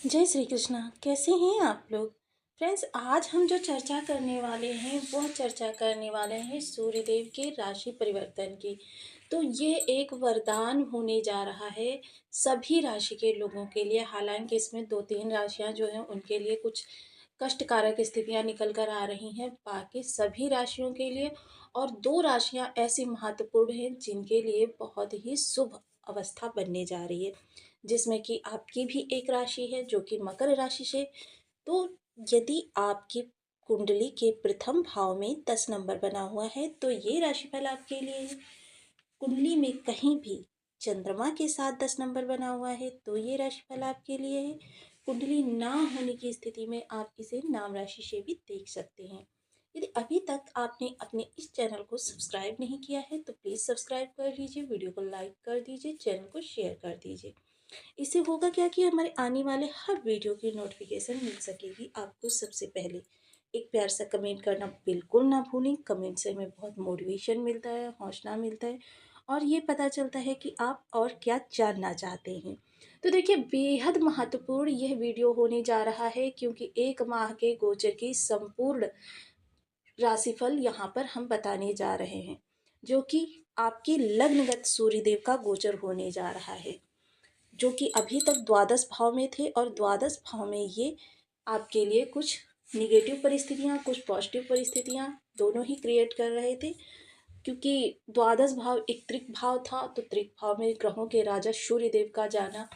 जय श्री कृष्णा। कैसे हैं आप लोग? फ्रेंड्स, आज हम जो चर्चा करने वाले हैं वो चर्चा करने वाले हैं सूर्यदेव के राशि परिवर्तन की। तो ये एक वरदान होने जा रहा है सभी राशि के लोगों के लिए। हालांकि इसमें 2-3 राशियां जो हैं उनके लिए कुछ कष्टकारक स्थितियां निकल कर आ रही हैं, बाकी सभी राशियों के लिए। और 2 राशियां ऐसी महत्वपूर्ण हैं जिनके लिए बहुत ही शुभ अवस्था बनने जा रही है, जिसमें कि आपकी भी एक राशि है जो कि मकर राशि से। तो यदि आपकी कुंडली के प्रथम भाव में 10 नंबर बना हुआ है तो ये राशिफल आपके लिए है। कुंडली में कहीं भी चंद्रमा के साथ 10 नंबर बना हुआ है तो ये राशिफल आपके लिए है। कुंडली ना होने की स्थिति में आप इसे नाम राशि से भी देख सकते हैं। यदि अभी तक आपने अपने इस चैनल को सब्सक्राइब नहीं किया है तो प्लीज़ सब्सक्राइब कर लीजिए, वीडियो को लाइक कर दीजिए, चैनल को शेयर कर दीजिए। इससे होगा क्या कि हमारे आने वाले हर वीडियो की नोटिफिकेशन मिल सकेगी आपको सबसे पहले। एक प्यार सा कमेंट करना बिल्कुल ना भूलें। कमेंट से हमें बहुत मोटिवेशन मिलता है, हौसला मिलता है और ये पता चलता है कि आप और क्या जानना चाहते हैं। तो देखिए, बेहद महत्वपूर्ण यह वीडियो होने जा रहा है क्योंकि 1 माह के गोचर की संपूर्ण राशिफल यहाँ पर हम बताने जा रहे हैं, जो कि आपकी लग्नगत सूर्यदेव का गोचर होने जा रहा है, जो कि अभी तक द्वादश भाव में थे। और द्वादश भाव में ये आपके लिए कुछ निगेटिव परिस्थितियाँ, कुछ पॉजिटिव परिस्थितियाँ दोनों ही क्रिएट कर रहे थे। क्योंकि द्वादश भाव एक त्रिक भाव था, तो त्रिक भाव में ग्रहों के राजा सूर्य देव का जाना,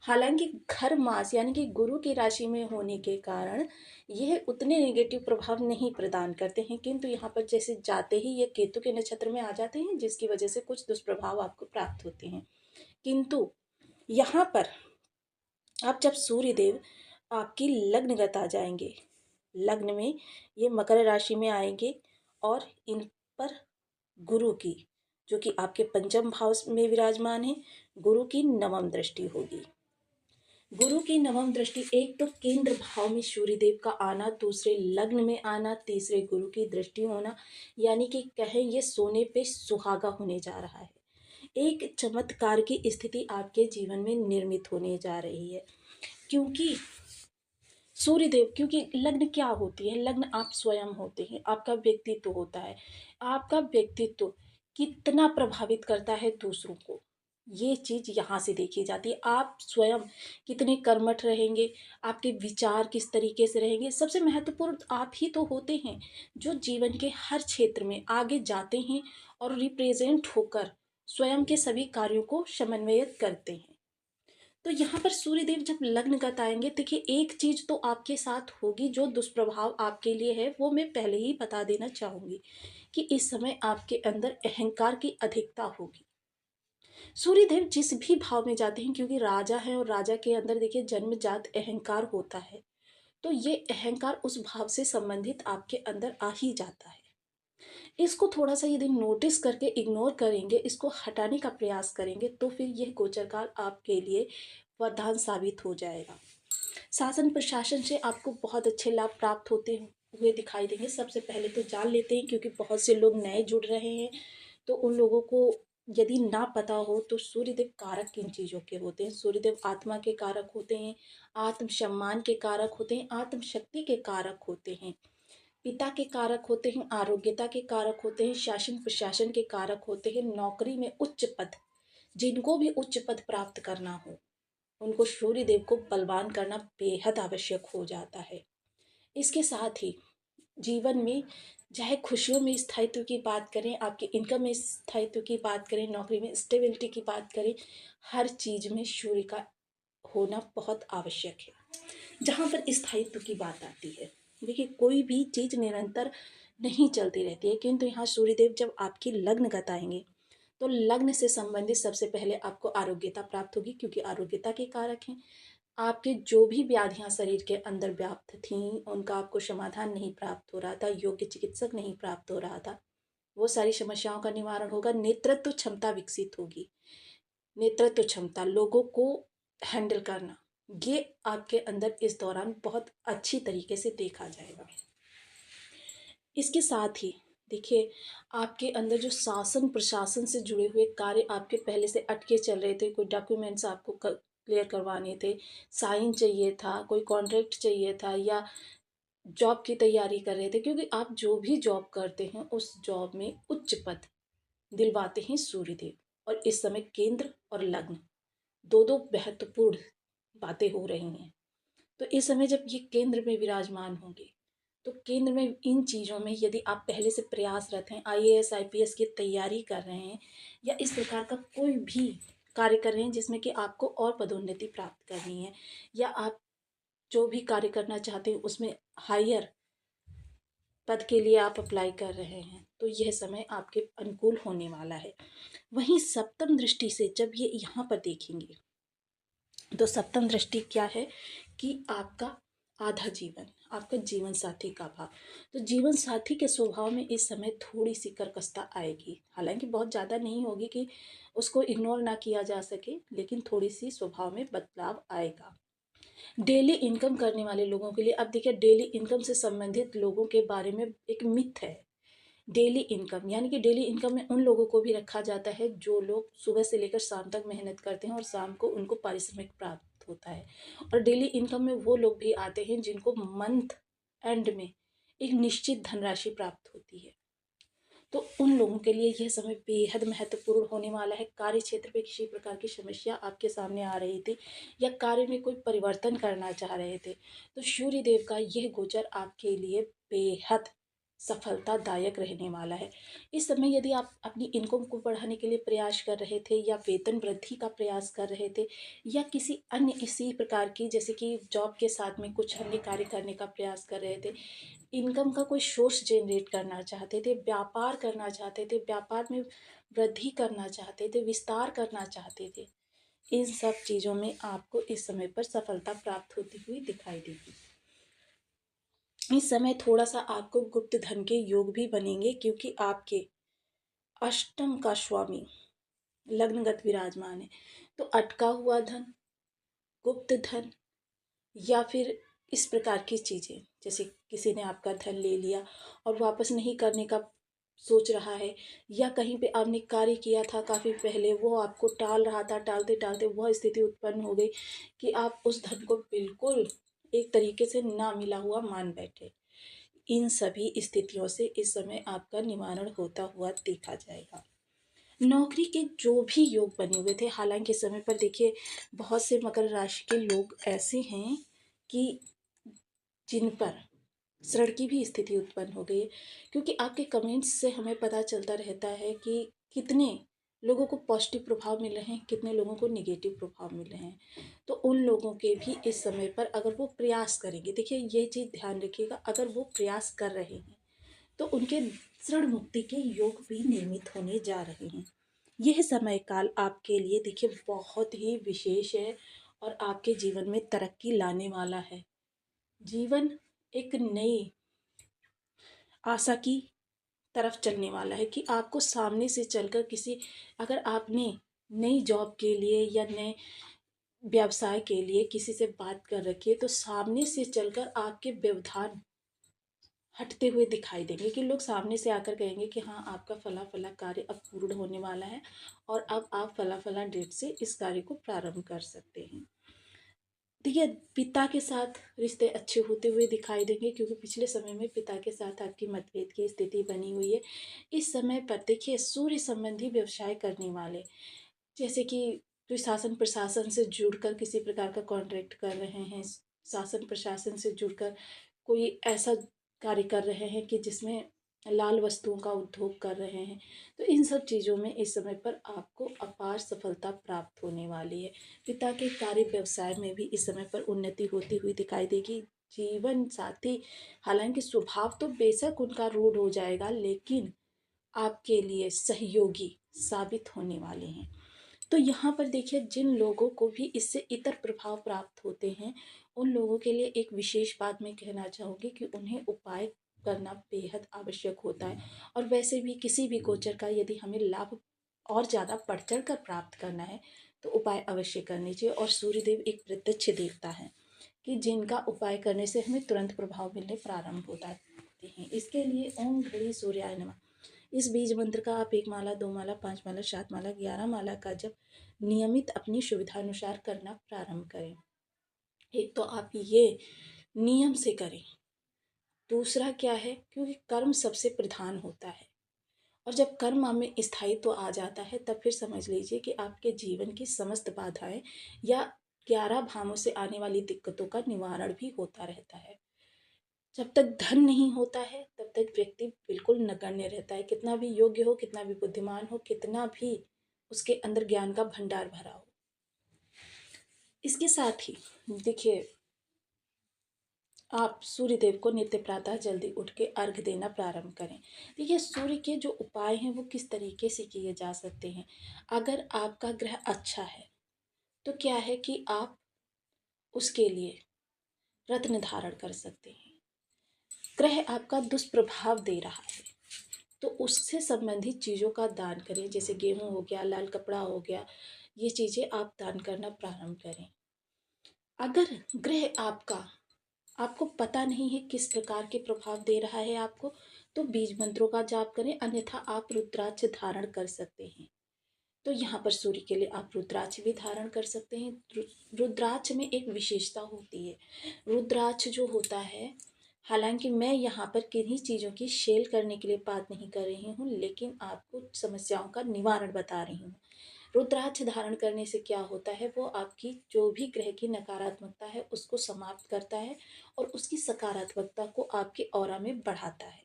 हालांकि घर मास यानी कि गुरु की राशि में होने के कारण यह उतने नेगेटिव प्रभाव नहीं प्रदान करते हैं, किंतु यहाँ पर जैसे जाते ही ये केतु के नक्षत्र में आ जाते हैं, जिसकी वजह से कुछ दुष्प्रभाव आपको प्राप्त होते हैं। किंतु यहाँ पर अब जब सूर्यदेव आपकी लग्नगत आ जाएंगे, लग्न में ये मकर राशि में आएंगे और इन पर गुरु की, जो कि आपके पंचम भाव में विराजमान है, गुरु की नवम दृष्टि होगी। गुरु की नवम दृष्टि, एक तो केंद्र भाव में सूर्यदेव का आना, दूसरे लग्न में आना, तीसरे गुरु की दृष्टि होना, यानी कि कहें ये सोने पे सुहागा होने जा रहा है। एक चमत्कार की स्थिति आपके जीवन में निर्मित होने जा रही है। क्योंकि सूर्यदेव, क्योंकि लग्न क्या होती है? लग्न आप स्वयं होते हैं, आपका व्यक्तित्व होता है। आपका व्यक्तित्व कितना प्रभावित करता है दूसरों को, ये चीज यहाँ से देखी जाती है। आप स्वयं कितने कर्मठ रहेंगे, आपके विचार किस तरीके से रहेंगे। सबसे महत्वपूर्ण आप ही तो होते हैं जो जीवन के हर क्षेत्र में आगे जाते हैं और रिप्रेजेंट होकर स्वयं के सभी कार्यों को समन्वयित करते हैं। तो यहाँ पर सूर्यदेव जब लग्नगत आएंगे, देखिए एक चीज तो आपके साथ होगी जो दुष्प्रभाव आपके लिए है, वो मैं पहले ही बता देना चाहूंगी कि इस समय आपके अंदर अहंकार की अधिकता होगी। सूर्यदेव जिस भी भाव में जाते हैं, क्योंकि राजा है और राजा के अंदर देखिए जन्मजात अहंकार होता है, तो ये अहंकार उस भाव से संबंधित आपके अंदर आ ही जाता है। इसको थोड़ा सा यदि नोटिस करके इग्नोर करेंगे, इसको हटाने का प्रयास करेंगे, तो फिर यह गोचर काल आपके लिए वरदान साबित हो जाएगा। शासन प्रशासन से आपको बहुत अच्छे लाभ प्राप्त होते हुए दिखाई देंगे। सबसे पहले तो जान लेते हैं, क्योंकि बहुत से लोग नए जुड़ रहे हैं, तो उन लोगों को यदि ना पता हो तो सूर्यदेव कारक किन चीज़ों के होते हैं। सूर्यदेव आत्मा के कारक होते हैं, आत्म सम्मान के कारक होते हैं, आत्म शक्ति के कारक होते हैं, पिता के कारक होते हैं, आरोग्यता के कारक होते हैं, शासन प्रशासन के कारक होते हैं। नौकरी में उच्च पद, जिनको भी उच्च पद प्राप्त करना हो उनको सूर्यदेव को बलवान करना बेहद आवश्यक हो जाता है। इसके साथ ही जीवन में चाहे खुशियों में स्थायित्व की बात करें, आपके इनकम में स्थायित्व की बात करें, नौकरी में स्टेबिलिटी की बात करें, हर चीज में सूर्य का होना बहुत आवश्यक है। जहाँ पर स्थायित्व की बात आती है, देखिए कोई भी चीज निरंतर नहीं चलती रहती है, किंतु यहाँ सूर्यदेव जब आपकी लग्नगत आएंगे तो लग्न से संबंधित सबसे पहले आपको आरोग्यता प्राप्त होगी, क्योंकि आरोग्यता के कारक हैं। आपके जो भी व्याधियां शरीर के अंदर व्याप्त थीं, उनका आपको समाधान नहीं प्राप्त हो रहा था, योग्य चिकित्सक नहीं प्राप्त हो रहा था, वो सारी समस्याओं का निवारण होगा। नेतृत्व क्षमता विकसित होगी, नेतृत्व क्षमता, लोगों को हैंडल करना, ये आपके अंदर इस दौरान बहुत अच्छी तरीके से देखा जाएगा। इसके साथ ही देखिए, आपके अंदर जो शासन प्रशासन से जुड़े हुए कार्य आपके पहले से अटके चल रहे थे, कोई डॉक्यूमेंट्स आपको क्लियर करवाने थे, साइन चाहिए था, कोई कॉन्ट्रैक्ट चाहिए था, या जॉब की तैयारी कर रहे थे, क्योंकि आप जो भी जॉब करते हैं उस जॉब में उच्च पद दिलवाते हैं सूर्यदेव। और इस समय केंद्र और लग्न दो दो महत्वपूर्ण बातें हो रही हैं। तो इस समय जब ये केंद्र में विराजमान होंगे, तो केंद्र में इन चीज़ों में यदि आप पहले से प्रयासरत हैं, आईएएस आईपीएस की तैयारी कर रहे हैं, या इस प्रकार का कोई भी कार्य कर रहे हैं जिसमें कि आपको और पदोन्नति प्राप्त करनी है, या आप जो भी कार्य करना चाहते हैं उसमें हायर पद के लिए आप अप्लाई कर रहे हैं, तो यह समय आपके अनुकूल होने वाला है। वहीं सप्तम दृष्टि से जब ये यहाँ पर देखेंगे, तो सप्तम दृष्टि क्या है कि आपका आधा जीवन, आपका जीवन साथी का भाव। तो जीवन साथी के स्वभाव में इस समय थोड़ी सी कर्कशता आएगी, हालांकि बहुत ज़्यादा नहीं होगी कि उसको इग्नोर ना किया जा सके, लेकिन थोड़ी सी स्वभाव में बदलाव आएगा। डेली इनकम करने वाले लोगों के लिए, अब देखिए डेली इनकम से संबंधित लोगों के बारे में एक मिथ है। डेली इनकम यानी कि डेली इनकम में उन लोगों को भी रखा जाता है जो लोग सुबह से लेकर शाम तक मेहनत करते हैं और शाम को उनको पारिश्रमिक प्राप्त होता है। और डेली इनकम में वो लोग भी आते हैं जिनको मंथ एंड में एक निश्चित धनराशि प्राप्त होती है। तो उन लोगों के लिए यह समय बेहद महत्वपूर्ण होने वाला है। कार्य क्षेत्र में किसी प्रकार की समस्या आपके सामने आ रही थी, या कार्य में कोई परिवर्तन करना चाह रहे थे, तो सूर्य देव का यह गोचर आपके लिए बेहद सफलतादायक रहने वाला है। इस समय यदि आप अपनी इनकम को बढ़ाने के लिए प्रयास कर रहे थे, या वेतन वृद्धि का प्रयास कर रहे थे, या किसी अन्य इसी प्रकार की जैसे कि जॉब के साथ में कुछ अन्य कार्य करने का प्रयास कर रहे थे, इनकम का कोई सोर्स जनरेट करना चाहते थे, व्यापार करना चाहते थे, व्यापार में वृद्धि करना चाहते थे, विस्तार करना चाहते थे, इन सब चीज़ों में आपको इस समय पर सफलता प्राप्त होती हुई दिखाई देगी। इस समय थोड़ा सा आपको गुप्त धन के योग भी बनेंगे, क्योंकि आपके अष्टम का स्वामी लग्नगत विराजमान है। तो अटका हुआ धन, गुप्त धन, या फिर इस प्रकार की चीज़ें, जैसे किसी ने आपका धन ले लिया और वापस नहीं करने का सोच रहा है, या कहीं पे आपने कार्य किया था काफ़ी पहले, वो आपको टाल रहा था, टालते टालते वह स्थिति उत्पन्न हो गई कि आप उस धन को बिल्कुल एक तरीके से ना मिला हुआ मान बैठे। इन सभी स्थितियों से इस समय आपका निवारण होता हुआ देखा जाएगा। नौकरी के जो भी योग बने हुए थे, हालांकि समय पर देखिए बहुत से मकर राशि के लोग ऐसे हैं कि जिन पर ऋण की भी स्थिति उत्पन्न हो गई है, क्योंकि आपके कमेंट्स से हमें पता चलता रहता है कि कितने लोगों को पॉजिटिव प्रभाव मिल रहे हैं, कितने लोगों को निगेटिव प्रभाव मिल रहे हैं। तो उन लोगों के भी इस समय पर अगर वो प्रयास करेंगे, देखिए ये चीज़ ध्यान रखिएगा, अगर वो प्रयास कर रहे हैं तो उनके ऋण मुक्ति के योग भी निर्मित होने जा रहे हैं। यह समय काल आपके लिए देखिए बहुत ही विशेष है, और आपके जीवन में तरक्की लाने वाला है। जीवन एक नई आशा की तरफ चलने वाला है, कि आपको सामने से चलकर किसी, अगर आपने नई जॉब के लिए या नए व्यवसाय के लिए किसी से बात कर रखी है, तो सामने से चलकर आपके व्यवधान हटते हुए दिखाई देंगे, कि लोग सामने से आकर कहेंगे कि हाँ आपका फला फला कार्य अब पूर्ण होने वाला है, और अब आप फला फला डेट से इस कार्य को प्रारंभ कर सकते हैं। देखिए पिता के साथ रिश्ते अच्छे होते हुए दिखाई देंगे, क्योंकि पिछले समय में पिता के साथ आपकी मतभेद की स्थिति बनी हुई है। इस समय पर देखिए सूर्य संबंधी व्यवसाय करने वाले, जैसे कि कोई शासन प्रशासन से जुड़कर किसी प्रकार का कॉन्ट्रैक्ट कर रहे हैं, शासन प्रशासन से जुड़कर कोई ऐसा कार्य कर रहे हैं कि जिसमें लाल वस्तुओं का उद्योग कर रहे हैं, तो इन सब चीज़ों में इस समय पर आपको अपार सफलता प्राप्त होने वाली है। पिता के कार्य व्यवसाय में भी इस समय पर उन्नति होती हुई दिखाई देगी। जीवन साथी हालांकि स्वभाव तो बेशक उनका रूढ़ हो जाएगा, लेकिन आपके लिए सहयोगी साबित होने वाले हैं। तो यहाँ पर देखिए जिन लोगों को भी इससे इतर प्रभाव प्राप्त होते हैं, उन लोगों के लिए एक विशेष बात मैं कहना चाहूँगी कि उन्हें उपाय करना बेहद आवश्यक होता है। और वैसे भी किसी भी गोचर का यदि हमें लाभ और ज़्यादा बढ़ चढ़ कर प्राप्त करना है, तो उपाय अवश्य करने चाहिए। और सूर्यदेव एक प्रत्यक्ष देवता है कि जिनका उपाय करने से हमें तुरंत प्रभाव मिलने प्रारंभ होता हैं। इसके लिए ओम घड़ी सूर्याय नमः इस बीज मंत्र का आप 1 माला, 2 माला, 5 माला, 7 माला, 11 माला का जप नियमित अपनी सुविधानुसार करना प्रारंभ करें। एक तो आप ये नियम से करें। दूसरा क्या है, क्योंकि कर्म सबसे प्रधान होता है और जब कर्म में स्थायित्व आ जाता है तब फिर समझ लीजिए कि आपके जीवन की समस्त बाधाएं या 11 भावों से आने वाली दिक्कतों का निवारण भी होता रहता है। जब तक धन नहीं होता है तब तक व्यक्ति बिल्कुल नगण्य रहता है, कितना भी योग्य हो, कितना भी बुद्धिमान हो, कितना भी उसके अंदर ज्ञान का भंडार भरा हो। इसके साथ ही देखिए, आप सूर्य देव को नित्य प्रातः जल्दी उठ के अर्घ देना प्रारंभ करें। देखिए, सूर्य के जो उपाय हैं वो किस तरीके से किए जा सकते हैं। अगर आपका ग्रह अच्छा है तो क्या है कि आप उसके लिए रत्न धारण कर सकते हैं। ग्रह आपका दुष्प्रभाव दे रहा है तो उससे संबंधित चीज़ों का दान करें, जैसे गेहूँ हो गया, लाल कपड़ा हो गया, ये चीज़ें आप दान करना प्रारंभ करें। अगर ग्रह आपको पता नहीं है किस प्रकार के प्रभाव दे रहा है आपको, तो बीज मंत्रों का जाप करें, अन्यथा आप रुद्राक्ष धारण कर सकते हैं। तो यहाँ पर सूर्य के लिए आप रुद्राक्ष भी धारण कर सकते हैं। रुद्राक्ष में एक विशेषता होती है। रुद्राक्ष जो होता है, हालांकि मैं यहाँ पर किन्हीं चीज़ों की शेल करने के लिए बात नहीं कर रही हूँ, लेकिन आपको समस्याओं का निवारण बता रही हूँ। रुद्राक्ष धारण करने से क्या होता है, वो आपकी जो भी ग्रह की नकारात्मकता है उसको समाप्त करता है और उसकी सकारात्मकता को आपके ऑरा में बढ़ाता है।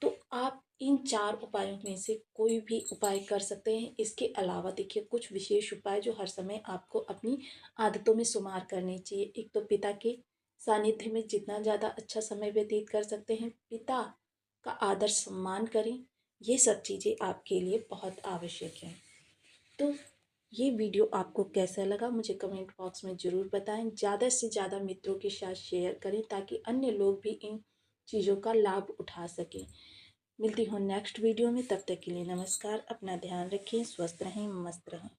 तो आप इन 4 उपायों में से कोई भी उपाय कर सकते हैं। इसके अलावा देखिए, कुछ विशेष उपाय जो हर समय आपको अपनी आदतों में शुमार करने चाहिए। एक तो पिता के सानिध्य में जितना ज़्यादा अच्छा समय व्यतीत कर सकते हैं, पिता का आदर सम्मान करें, ये सब चीज़ें आपके लिए बहुत आवश्यक हैं। तो ये वीडियो आपको कैसा लगा मुझे कमेंट बॉक्स में ज़रूर बताएं। ज़्यादा से ज़्यादा मित्रों के साथ शेयर करें ताकि अन्य लोग भी इन चीज़ों का लाभ उठा सकें। मिलती हूँ नेक्स्ट वीडियो में, तब तक के लिए नमस्कार। अपना ध्यान रखें, स्वस्थ रहें, मस्त रहें।